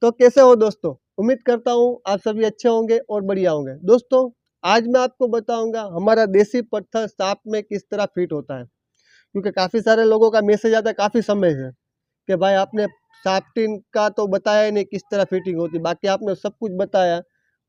तो कैसे हो दोस्तों? उम्मीद करता हूँ आप सभी अच्छे होंगे और बढ़िया होंगे। दोस्तों आज मैं आपको बताऊंगा हमारा देसी पत्थर सांप में किस तरह फिट होता है, क्योंकि काफ़ी सारे लोगों का मैसेज आता है काफ़ी समय से कि भाई आपने साफ्टिन का तो बताया ही नहीं किस तरह फिटिंग होती, बाकी आपने सब कुछ बताया,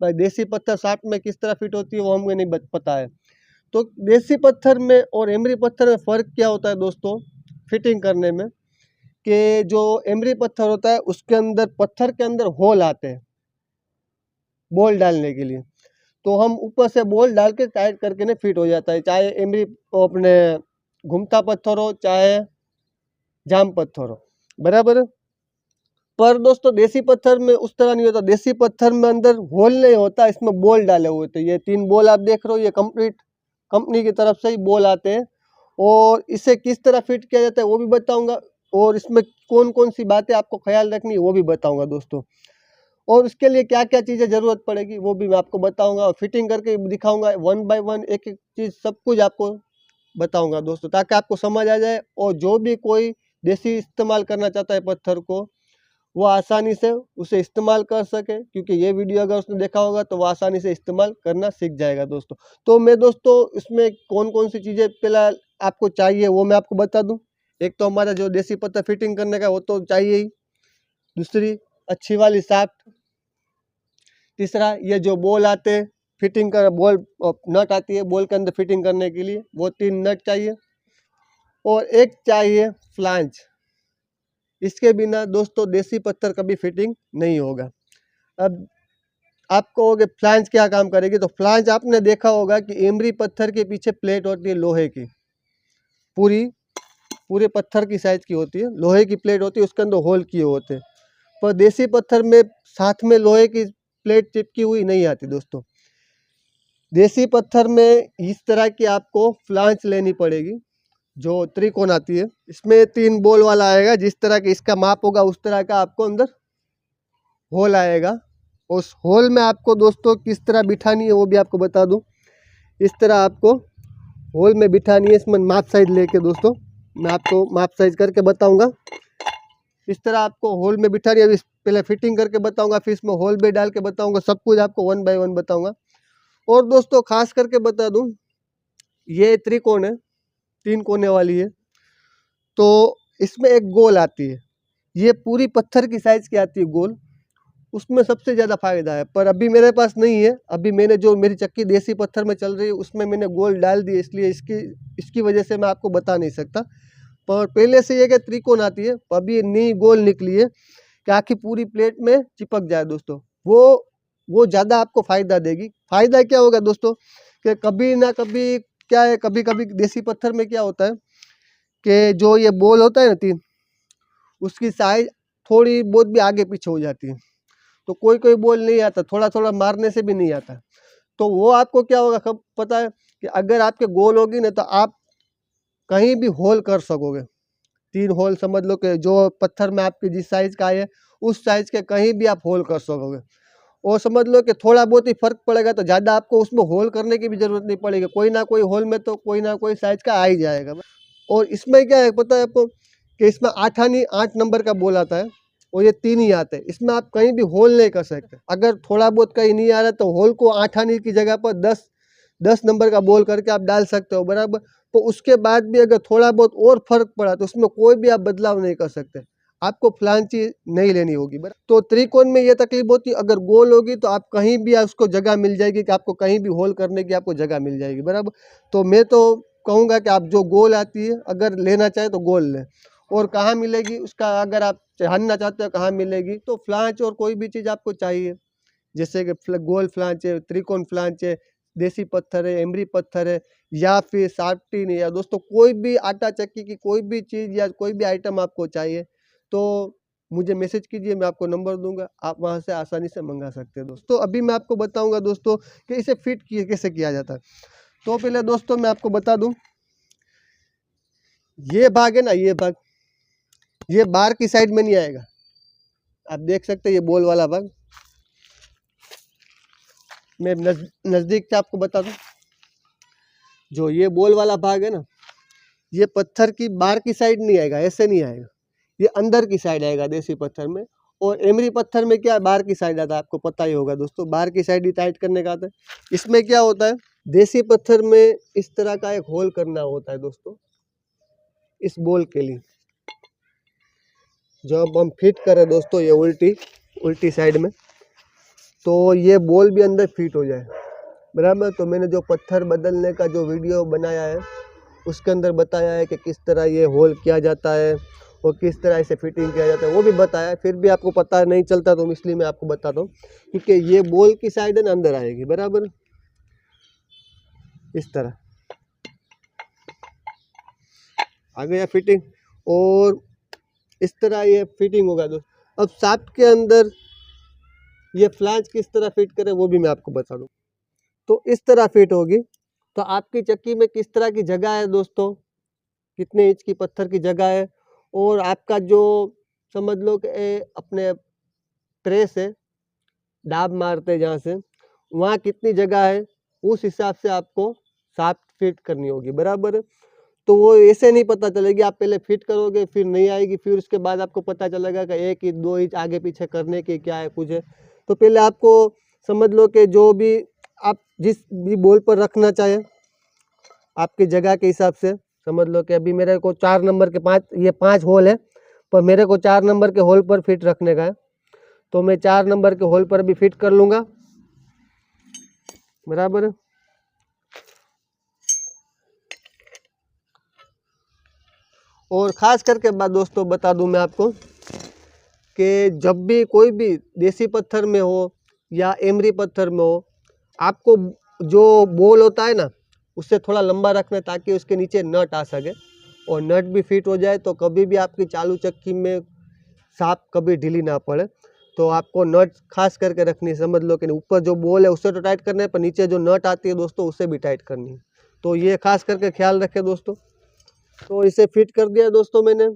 भाई देसी पत्थर साफ्ट में किस तरह फिट होती है वो हमें नहीं पता है। तो देसी पत्थर में और एमरी पत्थर में फ़र्क क्या होता है दोस्तों फिटिंग करने में, कि जो एमरी पत्थर होता है उसके अंदर पत्थर के अंदर होल आते हैं बॉल डालने के लिए, तो हम ऊपर से बॉल डाल के टाइट करके ना फिट हो जाता है, चाहे एमरी अपने घूमता पत्थर हो चाहे जाम पत्थर हो, बराबर। पर दोस्तों देसी पत्थर में उस तरह नहीं होता, देसी पत्थर में अंदर होल नहीं होता, इसमें बॉल डाले हुए होते हैं। ये 3 बॉल आप देख रहे हो, ये कंप्लीट कंपनी की तरफ से ही बॉल आते हैं और इसे किस तरह फिट किया जाता है वो भी बताऊंगा, और इसमें कौन कौन सी बातें आपको ख्याल रखनी है वो भी बताऊंगा दोस्तों, और उसके लिए क्या क्या चीज़ें ज़रूरत पड़ेगी वो भी मैं आपको बताऊंगा और फिटिंग करके दिखाऊंगा, 1 बाय 1 एक एक चीज़ सब कुछ आपको बताऊंगा दोस्तों, ताकि आपको समझ आ जाए और जो भी कोई देसी इस्तेमाल करना चाहता है पत्थर को वो आसानी से उसे इस्तेमाल कर सके, क्योंकि ये वीडियो अगर उसने देखा होगा तो वो आसानी से इस्तेमाल करना सीख जाएगा दोस्तों। तो मैं दोस्तों इसमें कौन कौन सी चीज़ें पहला आपको चाहिए वो मैं आपको बता दूं। एक तो हमारा जो देसी पत्थर फिटिंग करने का वो तो चाहिए ही, दूसरी अच्छी वाली शाफ्ट, तीसरा ये जो बॉल आते हैं फिटिंग कर बॉल नट आती है बॉल के अंदर फिटिंग करने के लिए, वो 3 नट चाहिए, और एक चाहिए फ्लांज। इसके बिना दोस्तों देसी पत्थर कभी फिटिंग नहीं होगा। अब आप कहोगे फ्लांज क्या काम करेगी, तो फ्लांज आपने देखा होगा कि एमरी पत्थर के पीछे प्लेट होती है लोहे की, पूरी पूरे पत्थर की साइज की होती है, लोहे की प्लेट होती है, उसके अंदर होल किए होते हैं। पर देसी पत्थर में साथ में लोहे की प्लेट चिपकी हुई नहीं आती दोस्तों। देसी पत्थर में इस तरह की आपको फ्लांज लेनी पड़ेगी जो त्रिकोण आती है, इसमें 3 बॉल वाला आएगा, जिस तरह की इसका माप होगा उस तरह का आपको अंदर होल आएगा। उस होल में आपको दोस्तों किस तरह बिठानी है वो भी आपको बता दूं। इस तरह आपको होल में बिठानी है, इसमें माप साइज लेके दोस्तों मैं आपको माप साइज करके बताऊंगा। इस तरह आपको होल में बिठानी है, अभी पहले फिटिंग करके बताऊंगा, फिर इसमें होल भी डाल के बताऊंगा, सब कुछ आपको 1 बाय 1 बताऊंगा। और दोस्तों खास करके बता दूं, ये त्रिकोण है, 3 कोने वाली है, तो इसमें एक गोल आती है, ये पूरी पत्थर की साइज की आती है गोल, उसमें सबसे ज़्यादा फायदा है। पर अभी मेरे पास नहीं है, अभी मैंने जो मेरी चक्की देसी पत्थर में चल रही है उसमें मैंने गोल डाल दी, इसलिए इसकी वजह से मैं आपको बता नहीं सकता। पर पहले से ये कि त्रिकोण आती है, अभी ये नई गोल निकली है कि आखिर पूरी प्लेट में चिपक जाए दोस्तों, वो ज़्यादा आपको फ़ायदा देगी। फ़ायदा क्या होगा दोस्तों, कि कभी ना कभी क्या है, कभी कभी देसी पत्थर में क्या होता है कि जो ये बॉल होता है ना 3, उसकी साइज थोड़ी बहुत भी आगे पीछे हो जाती है, तो कोई कोई बॉल नहीं आता, थोड़ा थोड़ा मारने से भी नहीं आता। तो वो आपको क्या होगा कब पता है, कि अगर आपके गोल होगी ना तो आप कहीं भी होल कर सकोगे। 3 होल समझ लो कि जो पत्थर में आपके जिस साइज का है उस साइज के कहीं भी आप होल कर सकोगे, और समझ लो कि थोड़ा बहुत ही फर्क पड़ेगा, तो ज़्यादा आपको उसमें होल करने की भी जरूरत नहीं पड़ेगी, कोई ना कोई होल में तो कोई ना कोई साइज का आ ही जाएगा। और इसमें क्या है पता है आपको, कि इसमें 8 नंबर का बॉल आता है और ये 3 ही आते हैं, इसमें आप कहीं भी होल नहीं कर सकते। अगर थोड़ा बहुत कहीं नहीं आ रहा तो होल को 8 आने की जगह पर 10 नंबर का बॉल करके आप डाल सकते हो, बराबर। तो उसके बाद भी अगर थोड़ा बहुत और फर्क पड़ा तो उसमें कोई भी आप बदलाव नहीं कर सकते, आपको फ्लांची नहीं लेनी होगी, बराबर। तो त्रिकोण में ये तकलीफ होती है, अगर गोल होगी तो आप कहीं भी उसको जगह मिल जाएगी, कि आपको कहीं भी होल करने की आपको जगह मिल जाएगी, बराबर। तो मैं तो कहूँगा कि आप जो गोल आती है अगर लेना चाहे तो गोल लें। और कहाँ मिलेगी उसका, अगर आप जानना चाहते हो कहाँ मिलेगी, तो फ्लांच और कोई भी चीज़ आपको चाहिए, जैसे कि गोल फ्लांच है, त्रिकोण फ्लांच है, देसी पत्थर है, एमरी पत्थर है, या फिर सार्टिन है, या दोस्तों कोई भी आटा चक्की की कोई भी चीज़ या कोई भी आइटम आपको चाहिए तो मुझे मैसेज कीजिए, मैं आपको नंबर दूंगा, आप वहां से आसानी से मंगा सकते हैं दोस्तों। अभी मैं आपको बताऊंगा दोस्तों कि इसे फिट कैसे किया जाता है। तो पहले दोस्तों मैं आपको बता दूं, ये भाग है ना, ये भाग ये बाहर की साइड में नहीं आएगा, आप देख सकते हैं ये बॉल वाला भाग, मैं नज़दीक से आपको बता दूं, जो ये बॉल वाला भाग है ना, ये पत्थर की बाहर की साइड नहीं आएगा, ऐसे नहीं आएगा, ये अंदर की साइड आएगा देसी पत्थर में। और एमरी पत्थर में क्या बाहर की साइड आता है, आपको पता ही होगा दोस्तों, बाहर की साइड ही टाइट करने का आता है। इसमें क्या होता है, देसी पत्थर में इस तरह का एक होल करना होता है दोस्तों, इस बॉल के लिए। जब हम फिट करें दोस्तों ये उल्टी साइड में, तो ये बॉल भी अंदर फिट हो जाए, बराबर। तो मैंने जो पत्थर बदलने का जो वीडियो बनाया है उसके अंदर बताया है कि किस तरह ये होल किया जाता है और किस तरह इसे फिटिंग किया जाता है, वो भी बताया है। फिर भी आपको पता नहीं चलता तो इसलिए मैं आपको बताता हूँ, क्योंकि ये बॉल की साइड है ना अंदर आएगी, बराबर इस तरह आ गया फिटिंग, और इस तरह ये फिटिंग होगा दोस्तों। अब शाफ्ट के अंदर ये फ्लांज किस तरह फिट करें वो भी मैं आपको बता दूँ। तो इस तरह फिट होगी। तो आपकी चक्की में किस तरह की जगह है दोस्तों, कितने इंच की पत्थर की जगह है, और आपका जो समझ लो कि अपने प्रेस है, दाब मारते हैं जहाँ से, वहाँ कितनी जगह है, उस हिसाब से आपको शाफ्ट फिट करनी होगी, बराबर। तो वो ऐसे नहीं पता चलेगी, आप पहले फिट करोगे फिर नहीं आएगी, फिर उसके बाद आपको पता चलेगा कि 1 इंच 2 इंच आगे पीछे करने की क्या है कुछ है। तो पहले आपको समझ लो कि जो भी आप जिस भी बॉल पर रखना चाहे आपकी जगह के हिसाब से, समझ लो कि अभी मेरे को 4 नंबर के 5 होल है, पर मेरे को 4 नंबर के होल पर फिट रखने का है, तो मैं 4 नंबर के होल पर भी फिट कर लूँगा, बराबर। और ख़ास करके बात दोस्तों बता दूं मैं आपको कि जब भी कोई भी देसी पत्थर में हो या एमरी पत्थर में हो, आपको जो बॉल होता है ना उससे थोड़ा लंबा रखना है, ताकि उसके नीचे नट आ सके और नट भी फिट हो जाए, तो कभी भी आपकी चालू चक्की में साफ कभी ढीली ना पड़े। तो आपको नट खास करके रखनी है, समझ लो कि ऊपर जो बॉल है उससे तो टाइट करना है, पर नीचे जो नट आती है दोस्तों उससे भी टाइट करनी है। तो ये खास करके ख्याल रखें दोस्तों। तो इसे फिट कर दिया दोस्तों मैंने,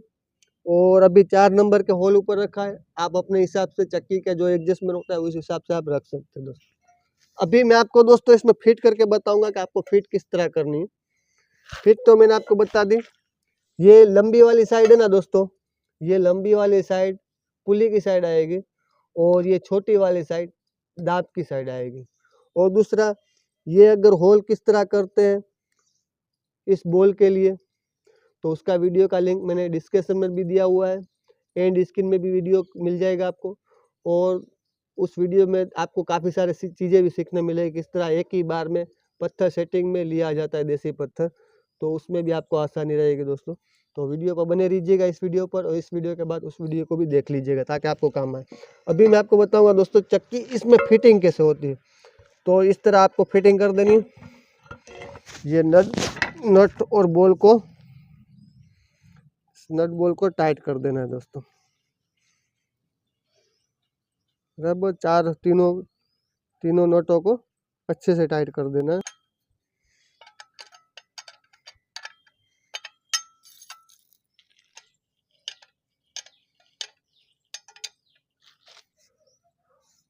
और अभी 4 नंबर के होल ऊपर रखा है। आप अपने हिसाब से चक्की का जो एडजस्टमेंट होता है उस हिसाब से आप रख सकते हैं दोस्तों। अभी मैं आपको दोस्तों इसमें फिट करके बताऊंगा कि आपको फिट किस तरह करनी है। फिट तो मैंने आपको बता दी, ये लंबी वाली साइड है ना दोस्तों, ये लंबी वाली साइड पुली की साइड आएगी, और ये छोटी वाली साइड दाब की साइड आएगी। और दूसरा, ये अगर होल किस तरह करते हैं इस बॉल के लिए, तो उसका वीडियो का लिंक मैंने डिस्क्रिप्शन में भी दिया हुआ है, एंड स्क्रीन में भी वीडियो मिल जाएगा आपको। और उस वीडियो में आपको काफ़ी सारे चीज़ें भी सीखने मिलेगी, किस तरह एक ही बार में पत्थर सेटिंग में लिया जाता है देसी पत्थर, तो उसमें भी आपको आसानी रहेगी दोस्तों। तो वीडियो पर बने रहिएगा इस वीडियो पर, और इस वीडियो के बाद उस वीडियो को भी देख लीजिएगा ताकि आपको काम आए। अभी मैं आपको बताऊँगा दोस्तों चक्की इसमें फिटिंग कैसे होती है। तो इस तरह आपको फिटिंग कर देनी, ये नट और बॉल को टाइट कर देना है दोस्तों, बराबर। तीनों नटों को अच्छे से टाइट कर देना है।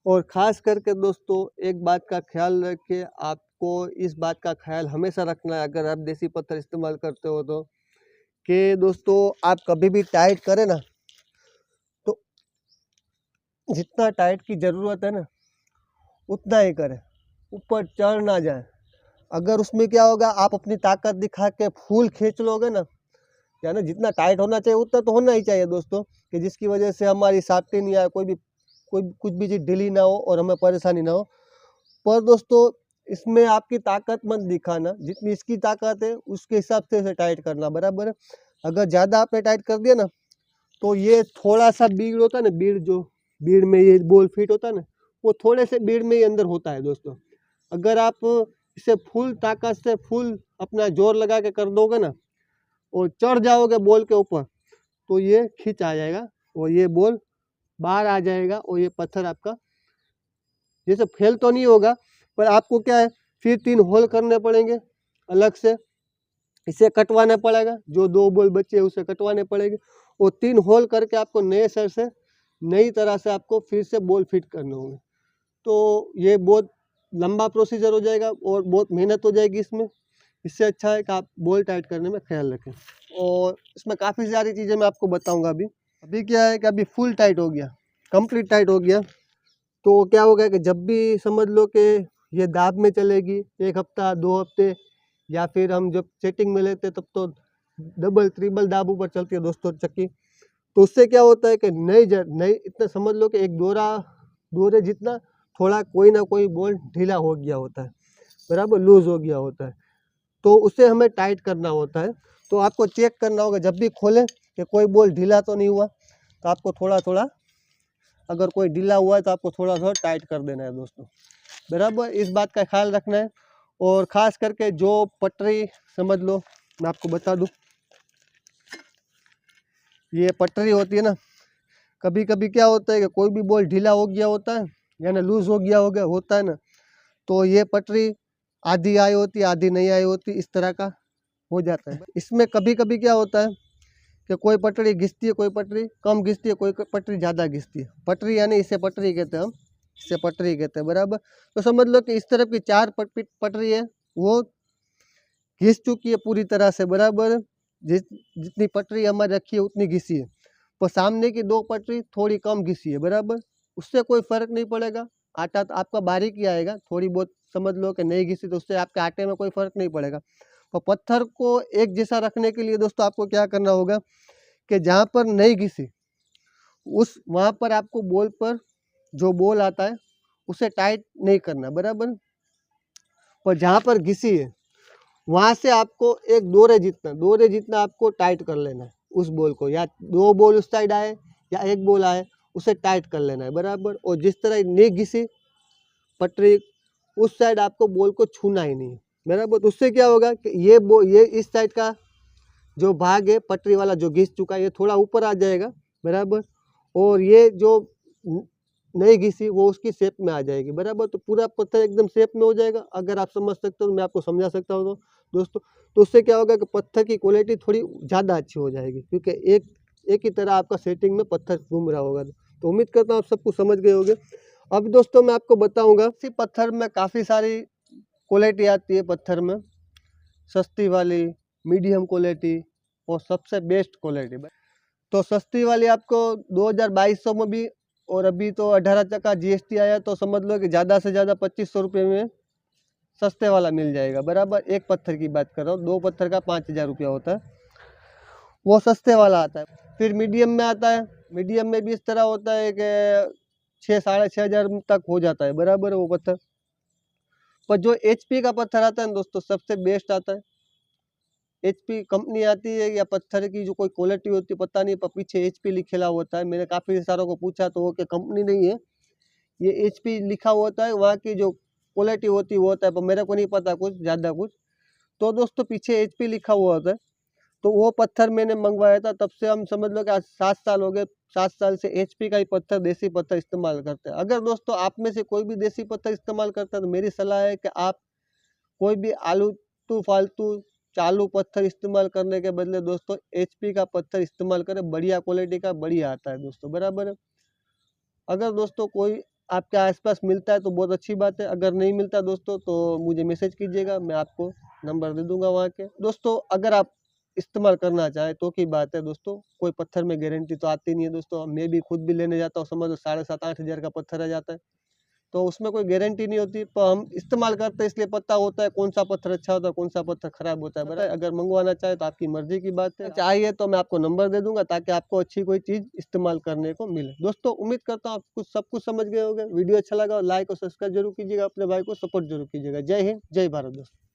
और ख़ास करके दोस्तों एक बात का ख्याल रखिए, आपको इस बात का ख्याल हमेशा रखना है अगर आप देसी पत्थर इस्तेमाल करते हो तो, कि दोस्तों आप कभी भी टाइट करें ना, तो जितना टाइट की ज़रूरत है ना उतना ही करें, ऊपर चढ़ ना जाए। अगर उसमें क्या होगा, आप अपनी ताकत दिखा के फुल खींच लोगे ना, यानी जितना टाइट होना चाहिए उतना तो होना ही चाहिए दोस्तों, कि जिसकी वजह से हमारी साफ्टी नहीं आए, कोई कुछ भी चीज़ ढीली ना हो और हमें परेशानी ना हो। पर दोस्तों इसमें आपकी ताकत मत दिखाना, जितनी इसकी ताकत है उसके हिसाब से इसे टाइट करना, बराबर है। अगर ज़्यादा आपने टाइट कर दिया ना, तो ये थोड़ा सा बीड़ होता है ना, बीड़ में ये बॉल फिट होता है ना, वो थोड़े से बीड़ में ही अंदर होता है दोस्तों। अगर आप इसे फुल ताकत से फुल अपना जोर लगा के कर दोगे ना और चढ़ जाओगे बॉल के ऊपर, तो ये खींच आ जाएगा और ये बॉल बाहर आ जाएगा, और ये पत्थर आपका जैसे फेल तो नहीं होगा, पर आपको क्या है फिर 3 होल करने पड़ेंगे अलग से, इसे कटवाना पड़ेगा, जो 2 बॉल बचे उसे कटवाने पड़ेंगे, और 3 होल करके आपको नए सर से नई तरह से आपको फिर से बॉल फिट करने होंगे। तो ये बहुत लंबा प्रोसीजर हो जाएगा और बहुत मेहनत हो जाएगी इसमें। इससे अच्छा है कि आप बॉल टाइट करने में ख्याल रखें। और इसमें काफ़ी सारी चीज़ें मैं आपको बताऊंगा। अभी क्या है कि अभी फुल टाइट हो गया, कंप्लीट टाइट हो गया। तो क्या होगा कि जब भी समझ लो कि ये दाब में चलेगी 1 हफ्ता 2 हफ्ते, या फिर हम जब सेटिंग में लेते हैं तब तो डबल ट्रिपल दाब ऊपर चलती है दोस्तों चक्की। तो उससे क्या होता है कि नई इतना समझ लो कि एक दोरे जितना थोड़ा कोई ना कोई बोल्ट ढीला हो गया होता है, बराबर लूज हो गया होता है। तो उसे हमें टाइट करना होता है। तो आपको चेक करना होगा जब भी खोलें कि कोई बोल्ट ढीला तो नहीं हुआ, तो आपको थोड़ा थोड़ा, अगर कोई ढीला हुआ है तो आपको थोड़ा थोड़ा टाइट कर देना है दोस्तों, बराबर। इस बात का ख्याल रखना है। और ख़ास करके जो पटरी समझ लो, मैं आपको बता दूं, ये पटरी होती है ना, कभी कभी क्या होता है कि कोई भी बोल्ट ढीला हो गया होता है या ना लूज हो गया होता है ना, तो ये पटरी आधी आई होती है आधी नहीं आई होती, इस तरह का हो जाता है। इसमें कभी कभी क्या होता है कि कोई पटरी घिसती है, कोई पटरी कम घिसती है, कोई पटरी ज़्यादा घिसती है। पटरी यानी इसे पटरी कहते हैं हम, इसे पटरी कहते हैं, बराबर। तो समझ लो कि इस तरफ की 4 पटरी है वो घिस चुकी है पूरी तरह से, बराबर। जितनी पटरी हमारी रखी है उतनी घिसी है, पर सामने की 2 पटरी थोड़ी कम घिसी है, बराबर। उससे कोई फर्क नहीं पड़ेगा, आटा तो आपका बारीक ही आएगा। थोड़ी बहुत समझ लो कि नहीं घिसी तो उससे आपके आटे में कोई फर्क नहीं पड़ेगा। तो पत्थर को एक जैसा रखने के लिए दोस्तों आपको क्या करना होगा कि जहाँ पर नहीं घिसी उस वहाँ पर आपको बॉल पर जो बॉल आता है उसे टाइट नहीं करना, बराबर। पर जहाँ पर घिसी है वहाँ से आपको एक दोरे जितना आपको टाइट कर लेना है उस बॉल को, या 2 बॉल उस साइड आए या 1 बॉल आए उसे टाइट कर लेना है, बराबर। और जिस तरह नहीं घिसी पटरी उस साइड आपको बॉल को छूना ही नहीं है, बराबर। तो उससे क्या होगा कि ये इस साइड का जो भाग है पटरी वाला जो घिस चुका है ये थोड़ा ऊपर आ जाएगा, बराबर। और ये जो नहीं घिसी वो उसकी शेप में आ जाएगी, बराबर। तो पूरा पत्थर एकदम शेप में हो जाएगा। अगर आप समझ सकते हो तो मैं आपको समझा सकता हूँ दोस्तों। तो उससे क्या होगा कि पत्थर की क्वालिटी थोड़ी ज़्यादा अच्छी हो जाएगी, क्योंकि एक ही तरह आपका सेटिंग में पत्थर घूम रहा होगा। तो उम्मीद करता हूँ आप सब कुछ समझ गए होंगे। अब दोस्तों मैं आपको बताऊँगा, इसी पत्थर में काफ़ी सारी क्वालिटी आती है पत्थर में, सस्ती वाली, मीडियम क्वालिटी और सबसे बेस्ट क्वालिटी। तो सस्ती वाली आपको 2200 में भी, और अभी तो 18 का जीएसटी आया, तो समझ लो कि ज़्यादा से ज़्यादा 2500 रुपये में सस्ते वाला मिल जाएगा, बराबर। एक पत्थर की बात कर रहा हूँ, 2 पत्थर का 5000 रुपया होता है, वो सस्ते वाला आता है। फिर मीडियम में आता है, मीडियम में भी इस तरह होता है कि 6 साढ़े 6000 तक हो जाता है, बराबर वो पत्थर। पर जो एचपी का पत्थर आता है ना दोस्तों, सबसे बेस्ट आता है। एचपी कंपनी आती है या पत्थर की जो कोई क्वालिटी होती है पता नहीं, पर पीछे एचपी लिखा होता है। मैंने काफ़ी सारों को पूछा तो वो कि कंपनी नहीं है, ये एचपी लिखा होता है, वहाँ की जो क्वालिटी होती है वो होता है, पर मेरे को नहीं पता कुछ ज़्यादा कुछ। तो दोस्तों पीछे एचपी लिखा हुआ होता है। तो वो पत्थर मैंने मंगवाया था, तब से हम समझ लो कि आज 7 साल हो गए, 7 साल से एचपी का ही पत्थर, देसी पत्थर इस्तेमाल करते हैं। अगर दोस्तों आप में से कोई भी देसी पत्थर इस्तेमाल करता है तो मेरी सलाह है कि आप कोई भी आलतू फालतू चालू पत्थर इस्तेमाल करने के बदले दोस्तों एचपी का पत्थर इस्तेमाल करें, बढ़िया क्वालिटी का, बढ़िया आता है दोस्तों, बराबर है। अगर दोस्तों कोई आपके आसपास मिलता है तो बहुत अच्छी बात है, अगर नहीं मिलता दोस्तों तो मुझे मैसेज कीजिएगा, मैं आपको नंबर दे दूंगा वहाँ के। दोस्तों अगर आप इस्तेमाल करना चाहें तो की बात है दोस्तों, कोई पत्थर में गारंटी तो आती नहीं है दोस्तों। मैं भी खुद भी लेने जाता हूँ, समझ लो 7,500-8,000 का पत्थर आ जाता है, तो उसमें कोई गारंटी नहीं होती, पर हम इस्तेमाल करते हैं इसलिए पता होता है कौन सा पत्थर अच्छा होता है, कौन सा पत्थर खराब होता है, बराबर। अगर मंगवाना चाहे तो आपकी मर्जी की बात है, चाहिए तो मैं आपको नंबर दे दूंगा ताकि आपको अच्छी कोई चीज़ इस्तेमाल करने को मिले। दोस्तों उम्मीद करता हूँ आप कुछ सब कुछ समझ गए होंगे। वीडियो अच्छा लगा लाइक और सब्सक्राइब जरूर कीजिएगा, अपने भाई को सपोर्ट जरूर कीजिएगा। जय हिंद, जय भारत दोस्तों।